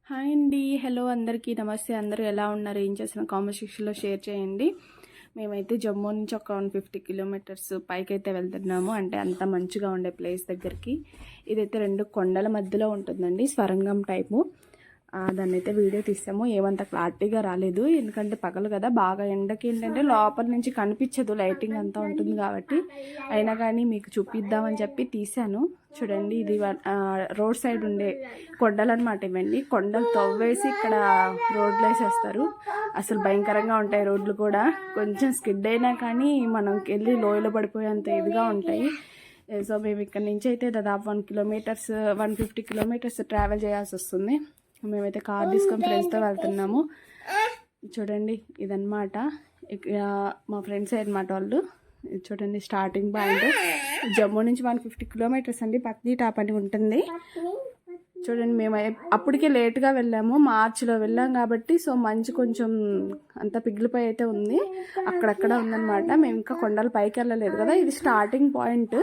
Hi అండి, hello అందరికీ నమస్తే. అందరూ ఎలా ఉన్నారు, ఏం చేసిన కామెంట్ సెక్షన్లో షేర్ చేయండి. మేమైతే జమ్మూ నుంచి ఒక 150 కిలోమీటర్స్ పైకి అయితే వెళ్తున్నాము. అంటే అంత మంచిగా ఉండే ప్లేస్ దగ్గరికి. ఇదైతే 2 కొండల మధ్యలో ఉంటుందండి, స్వరంగం టైపు. దాన్ని అయితే వీడియో తీసాము. ఏమంత క్లారిటీగా రాలేదు, ఎందుకంటే పగలు కదా, బాగా ఎండకి ఏంటంటే లోపల నుంచి కనిపించదు, లైటింగ్ అంతా ఉంటుంది కాబట్టి. అయినా కానీ మీకు చూపిద్దామని చెప్పి తీసాను. చూడండి, ఇది రోడ్ సైడ్ ఉండే కొండలు అనమాట. ఇవన్నీ కొండలు తవ్వేసి ఇక్కడ రోడ్లు వేసేస్తారు. అసలు భయంకరంగా ఉంటాయి రోడ్లు కూడా. కొంచెం స్కిడ్ అయినా కానీ మనం వెళ్ళి లోయలో పడిపోయేంత ఇదిగా ఉంటాయి. సో మేము ఇక్కడ నుంచి అయితే దాదాపు 150 కిలోమీటర్స్ ట్రావెల్ చేయాల్సి వస్తుంది. మేమైతే కార్ తీసుకొని ఫ్రెండ్స్తో వెళ్తున్నాము. చూడండి, ఇదన్నమాట. మా ఫ్రెండ్స్ అనమాట వాళ్ళు. చూడండి, స్టార్టింగ్ పాయింట్ జమ్మూ నుంచి 150 కిలోమీటర్స్ అండి. పత్నీటాప్ అని ఉంటుంది. చూడండి, మేము అప్పటికే లేట్గా వెళ్ళాము, మార్చిలో వెళ్ళాం కాబట్టి. సో మంచు కొంచెం అంత పిగిలిపోయి అయితే ఉంది, అక్కడక్కడ ఉందన్నమాట. మేము ఇంకా కొండలు పైకి వెళ్ళలేదు కదా, ఇది స్టార్టింగ్ పాయింట్,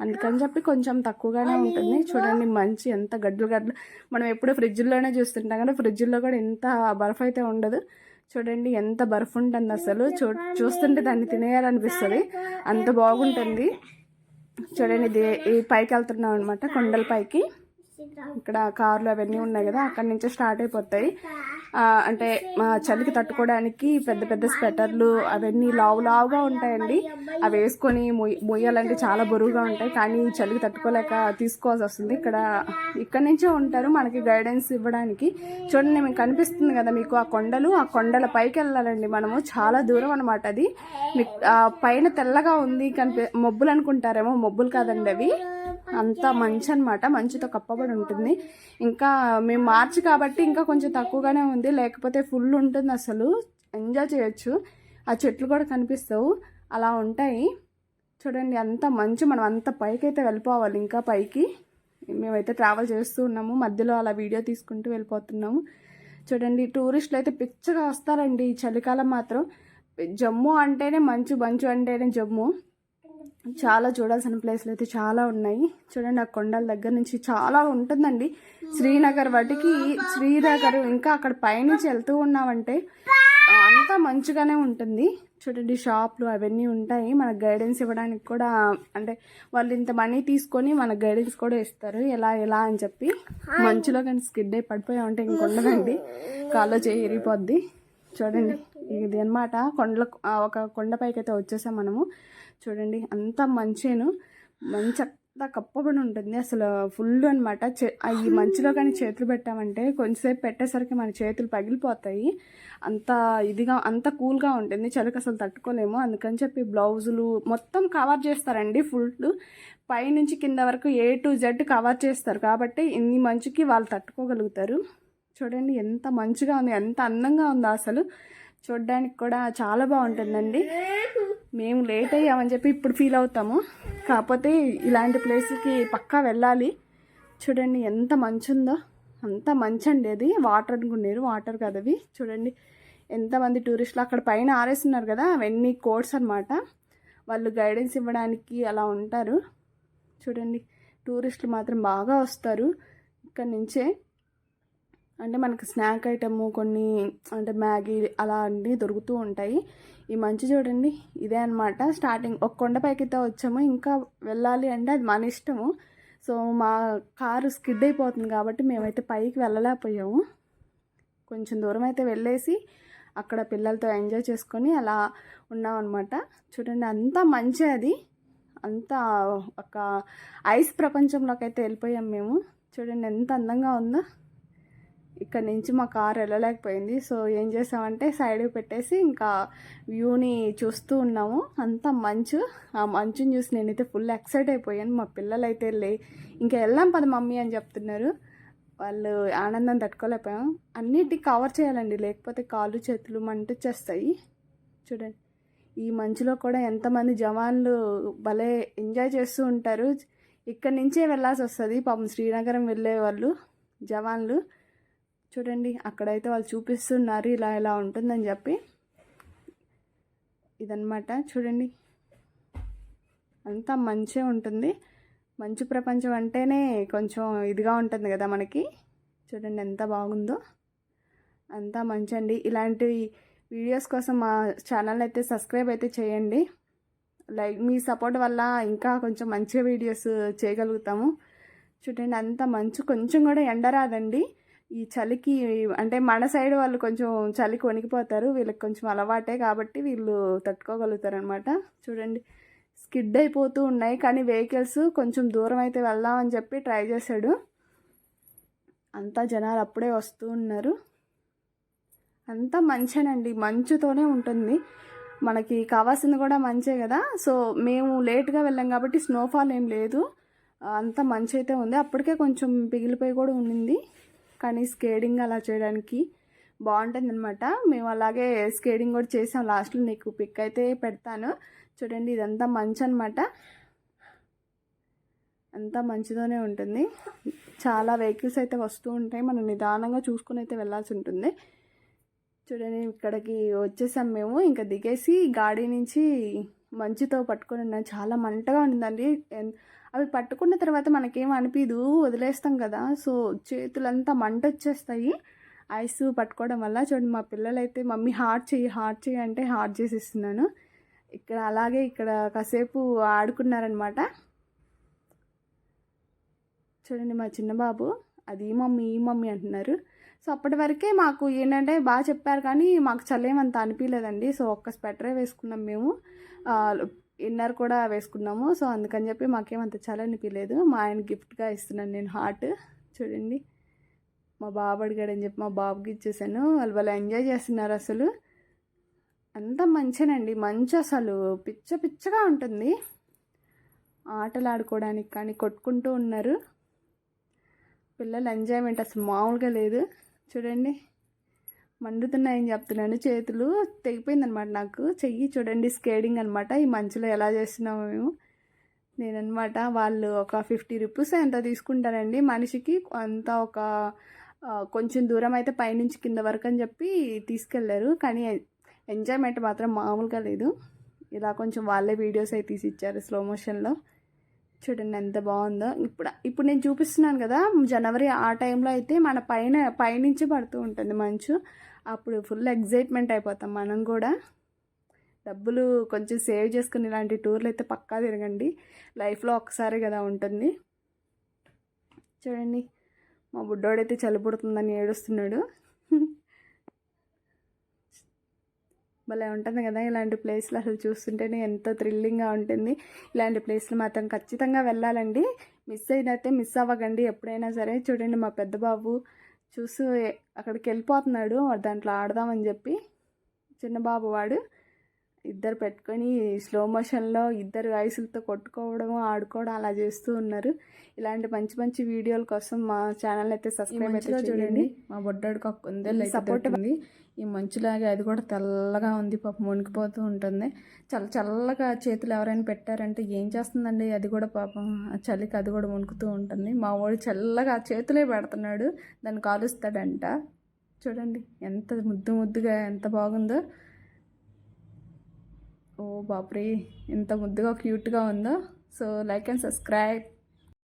అందుకని చెప్పి కొంచెం తక్కువగానే ఉంటుంది. చూడండి, మంచు ఎంత గడ్డలు గడ్డలు. మనం ఎప్పుడూ ఫ్రిడ్జ్లోనే చూస్తుంటాం కదా, ఫ్రిడ్జ్లో కూడా ఇంత బర్ఫ్ అయితే ఉండదు. చూడండి ఎంత బర్ఫ్ ఉంటుంది అసలు. చూస్తుంటే దాన్ని తినేయాలనిపిస్తుంది, అంత బాగుంటుంది. చూడండి, ఇది ఈ పైకి వెళ్తున్నాం అనమాట, కొండల పైకి. ఇక్కడ కార్లు అవన్నీ ఉన్నాయి కదా, అక్కడి నుంచే స్టార్ట్ అయిపోతాయి. అంటే మా చలికి తట్టుకోవడానికి పెద్ద పెద్ద స్వెటర్లు అవన్నీ లావుగా ఉంటాయండి. అవి వేసుకొని మొయ్యాలంటే చాలా బరువుగా ఉంటాయి, కానీ చలికి తట్టుకోలేక తీసుకోవాల్సి వస్తుంది. ఇక్కడ నుంచే ఉంటారు మనకి గైడెన్స్ ఇవ్వడానికి. చూడండి, మీకు కనిపిస్తుంది కదా మీకు ఆ కొండల పైకి వెళ్ళాలండి మనము. చాలా దూరం అనమాట అది. పైన తెల్లగా ఉంది మబ్బులు అనుకుంటారేమో, మబ్బులు కాదండి అవి. అంత మంచు అనమాట, మంచుతో కప్పబడి ఉంటుంది. ఇంకా మేము మార్చి కాబట్టి ఇంకా కొంచెం తక్కువగానే ఉంది, లేకపోతే ఫుల్ ఉంటుంది. అసలు ఎంజాయ్ చేయొచ్చు. ఆ చెట్లు కూడా కనిపిస్తావు, అలా ఉంటాయి. చూడండి, అంత మంచు. మనం అంత పైకి అయితే వెళ్ళిపోవాలి, ఇంకా పైకి. మేమైతే ట్రావెల్ చేస్తూ ఉన్నాము, మధ్యలో అలా వీడియో తీసుకుంటూ వెళ్ళిపోతున్నాము. చూడండి, టూరిస్టులు అయితే పిచ్చగా వస్తారండి ఈ చలికాలం మాత్రం. జమ్మూ అంటేనే మంచు అంటేనే జమ్మూ. చాలా చూడాల్సిన ప్లేస్లు అయితే చాలా ఉన్నాయి. చూడండి, ఆ కొండల దగ్గర నుంచి చాలా ఉంటుందండి. శ్రీనగర్ ఇంకా అక్కడ పైనుంచి వెళ్తూ ఉన్నామంటే అంతా మంచిగానే ఉంటుంది. చూడండి, షాప్లు అవన్నీ ఉంటాయి. మనకు గైడెన్స్ ఇవ్వడానికి కూడా, అంటే వాళ్ళు ఇంత మనీ తీసుకొని మనకు గైడెన్స్ కూడా ఇస్తారు, ఎలా అని చెప్పి. మంచులో కానీ స్కిడ్ అయి పడిపోయామంటే ఇంకొండదండి, కాల్లో చేయి ఇరిగిపోద్ది. చూడండి, ఇది అనమాట ఒక కొండపైకి అయితే వచ్చేసాం మనము. చూడండి, అంతా మంచు అంతా కప్పబడి ఉంటుంది అసలు, ఫుల్ అనమాట. ఈ మంచులో కానీ చేతులు పెట్టామంటే కొంచెంసేపు పెట్టేసరికి మన చేతులు పగిలిపోతాయి. అంత కూల్గా ఉంటుంది, చలికి అసలు తట్టుకోలేము. అందుకని చెప్పి బ్లౌజులు మొత్తం కవర్ చేస్తారండి ఫుల్, పైనుంచి కింద వరకు A to Z కవర్ చేస్తారు. కాబట్టి ఇన్ని మంచుకి వాళ్ళు తట్టుకోగలుగుతారు. చూడండి, ఎంత మంచిగా ఉంది, ఎంత అందంగా ఉందో అసలు. చూడడానికి కూడా చాలా బాగుంటుందండి. మేము లేట్ అయ్యామని చెప్పి ఇప్పుడు ఫీల్ అవుతాము, కాకపోతే ఇలాంటి ప్లేస్కి పక్కా వెళ్ళాలి. చూడండి, ఎంత మంచు ఉందో, అంత మంచు అండి. అది వాటర్ అనుకున్నారు, వాటర్ కదా అవి. చూడండి, ఎంతమంది టూరిస్టులు అక్కడ పైన ఆరేస్తున్నారు కదా, అవన్నీ కోట్స్ అనమాట. వాళ్ళు గైడెన్స్ ఇవ్వడానికి అలా ఉంటారు. చూడండి, టూరిస్టులు మాత్రం బాగా వస్తారు ఇక్కడ నుంచే. అంటే మనకు స్నాక్ ఐటము కొన్ని, అంటే మ్యాగీ అలా అన్నీ దొరుకుతూ ఉంటాయి. ఈ మంచు చూడండి, ఇదే అనమాట స్టార్టింగ్. ఒక కొండపైకి అయితే వచ్చాము, ఇంకా వెళ్ళాలి అంటే అది మన ఇష్టము. సో మా కారు స్కిడ్ అయిపోతుంది కాబట్టి మేమైతే పైకి వెళ్ళలేకపోయాము. కొంచెం దూరం అయితే వెళ్ళేసి అక్కడ పిల్లలతో ఎంజాయ్ చేసుకొని అలా ఉన్నామన్నమాట. చూడండి, అంతా మంచి అది, అంతా ఒక ఐస్ ప్రపంచంలోకి అయితే వెళ్ళిపోయాం మేము. చూడండి, ఎంత అందంగా ఉందో. ఇక్కడ నుంచి మా కార్ వెళ్ళలేకపోయింది. సో ఏం చేసామంటే సైడ్కి పెట్టేసి ఇంకా వ్యూని చూస్తూ ఉన్నాము. అంతా మంచు. ఆ మంచుని చూసి నేనైతే ఫుల్ ఎక్సైట్ అయిపోయాను. మా పిల్లలు అయితే ఇంకా వెళ్ళాం పద మమ్మీ అని చెప్తున్నారు. వాళ్ళు ఆనందం తట్టుకోలేకపోయాం. అన్నిటికి కవర్ చేయాలండి, లేకపోతే కాళ్ళు చేతులు మంటొచ్చేస్తాయి. చూడండి, ఈ మంచులో కూడా ఎంతమంది జవాన్లు భలే ఎంజాయ్ చేస్తూ ఉంటారు. ఇక్కడి నుంచే వెళ్ళాల్సి వస్తుంది పాపం, శ్రీనగరం వెళ్ళే వాళ్ళు జవాన్లు. చూడండి, అక్కడైతే వాళ్ళు చూపిస్తున్నారు ఇలా ఉంటుందని చెప్పి. ఇదన్నమాట. చూడండి, అంతా మంచే ఉంటుంది. మంచు ప్రపంచం అంటేనే కొంచెం ఇదిగా ఉంటుంది కదా మనకి. చూడండి ఎంత బాగుందో, అంతా మంచండి. ఇలాంటి వీడియోస్ కోసం మా ఛానల్ అయితే సబ్స్క్రైబ్ అయితే చేయండి. లైక్ మీ సపోర్ట్ వల్ల ఇంకా కొంచెం మంచిగా వీడియోస్ చేయగలుగుతాము. చూడండి అంత మంచు, కొంచెం కూడా ఎండ రాదండి ఈ చలికి. అంటే మన సైడ్ వాళ్ళు కొంచెం చలికి వణికిపోతారు, వీళ్ళకి కొంచెం అలవాటే కాబట్టి వీళ్ళు తట్టుకోగలుగుతారు అనమాట. చూడండి స్కిడ్ అయిపోతూ ఉన్నాయి, కానీ వెహికల్స్ కొంచెం దూరం అయితే వెళ్దామని చెప్పి ట్రై చేశాడు. అంతా జనాలు అప్పుడే వస్తూ ఉన్నారు. అంతా మంచేనండి, మంచుతోనే ఉంటుంది. మనకి కావాల్సింది కూడా మంచే కదా. సో మేము లేట్గా వెళ్ళాం కాబట్టి స్నోఫాల్ ఏం లేదు, అంత మంచి అయితే ఉంది. అప్పటికే కొంచెం పిగిలిపోయి కూడా ఉండింది, కానీ స్కేటింగ్ అలా చేయడానికి బాగుంటుంది అనమాట. మేము అలాగే స్కేటింగ్ కూడా చేసాం. లాస్ట్లో నీకు పిక్ అయితే పెడతాను. చూడండి ఇదంతా మంచు అనమాట, అంతా మంచిగానే ఉంటుంది. చాలా వెహికల్స్ అయితే వస్తూ ఉంటాయి, మనం నిదానంగా చూసుకుని అయితే వెళ్ళాల్సి ఉంటుంది. చూడండి ఇక్కడికి వచ్చేసాం మేము. ఇంకా దిగేసి గాడి నుంచి మంచుతో పట్టుకొని ఉన్నాం. చాలా మంటగా ఉండిందండి. అవి పట్టుకున్న తర్వాత మనకేం అనిపించదు, వదిలేస్తాం కదా. సో చేతులంతా మంట వచ్చేస్తాయి ఐస్ పట్టుకోవడం వల్ల. చూడండి మా పిల్లలు అయితే మమ్మీ హార్ట్ చెయ్యి అంటే హార్ట్ చేసి ఇస్తున్నాను. ఇక్కడ అలాగే ఇక్కడ కాసేపు ఆడుకున్నారనమాట. చూడండి మా చిన్న బాబు అది ఈ మమ్మీ అంటున్నారు. సో అప్పటి వరకే మాకు ఏంటంటే బాగా చెప్పారు, కానీ మాకు చల్లేమంత అనిపించలేదండి. సో ఒక్క స్వెటరే వేసుకున్నాం మేము, ఇన్నర్ కూడా వేసుకున్నాము. సో అందుకని చెప్పి మాకేమంత చలి అనిపించలేదు. మా ఆయన గిఫ్ట్గా ఇస్తున్నాను నేను హార్ట్. చూడండి మా బాబు అడిగాడని చెప్పి మా బాబుకి ఇచ్చేసాను. వాళ్ళు ఎంజాయ్ చేస్తున్నారు. అసలు అంత మంచినండి, మంచి అసలు పిచ్చగా ఉంటుంది ఆటలు ఆడుకోవడానికి. కానీ కొట్టుకుంటూ ఉన్నారు పిల్లలు, ఎంజాయ్మెంట్ అసలు మామూలుగా లేదు. చూడండి మండుతున్నాయని చెప్తున్నాను, చేతులు తెగిపోయిందనమాట నాకు చెయ్యి. చూడండి స్కేటింగ్ అనమాట, ఈ మంచులో ఎలా చేస్తున్నాము మేము. నేననమాట వాళ్ళు ఒక 50 రూపీస్ ఎంత తీసుకుంటారండి మనిషికి. అంతా ఒక కొంచెం దూరం అయితే పైనుంచి కింద వరకు అని చెప్పి తీసుకెళ్లారు, కానీ ఎంజాయ్మెంట్ మాత్రం మామూలుగా లేదు. ఇలా కొంచెం వాళ్ళే వీడియోస్ అయితే తీసి ఇచ్చారు స్లో మోషన్లో. చూడండి ఎంత బాగుందో. ఇప్పుడు నేను చూపిస్తున్నాను కదా, జనవరి ఆ టైంలో అయితే మన పైనుంచి పడుతూ ఉంటుంది మంచు. అప్పుడు ఫుల్ ఎగ్జైట్మెంట్ అయిపోతాం మనం కూడా. డబ్బులు కొంచెం సేవ్ చేసుకుని ఇలాంటి టూర్లు అయితే పక్కా తిరగండి, లైఫ్లో ఒక్కసారి కదా ఉంటుంది. చూడండి మా బుడ్డోడైతే చలి పుడుతుందని ఏడుస్తున్నాడు. భలే ఉంటుంది కదా ఇలాంటి ప్లేస్లు, అసలు చూస్తుంటేనే ఎంతో థ్రిల్లింగ్గా ఉంటుంది. ఇలాంటి ప్లేస్లు మాత్రం ఖచ్చితంగా వెళ్ళాలండి. మిస్ అయినైతే మిస్ అవ్వకండి ఎప్పుడైనా సరే. చూడండి మా పెద్ద బాబు చూసి అక్కడికి వెళ్ళిపోతున్నాడు దాంట్లో ఆడదామని చెప్పి. చిన్న బాబు వాడు ఇద్దరు పెట్టుకొని స్లో మోషన్లో ఇద్దరు ఐసులతో కొట్టుకోవడం ఆడుకోవడం అలా చేస్తూ ఉన్నారు. ఇలాంటి మంచి వీడియోల కోసం మా ఛానల్ అయితే సబ్స్క్రైబ్ అయితే చూడండి. మా బొడ్డాడికి ఒక కుందేలు సపోర్ట్ ఉంది. ఈ మంచులాగా అది కూడా తెల్లగా ఉంది, పాపం వణికిపోతూ ఉంటుంది. చల్లగా చేతులు ఎవరైనా పెట్టారంటే ఏం చేస్తుందండి, అది కూడా పాపం చలికి అది కూడా వణుకుతూ ఉంటుంది. మా వాడు చల్లగా చేతులే పెడుతున్నాడు, దాన్ని కాలుస్తాడంట. చూడండి ఎంత ముద్దుగా ఎంత బాగుందో. ఓ బాప్రే ఎంత ముద్దుగా క్యూట్గా ఉందో. So like and subscribe.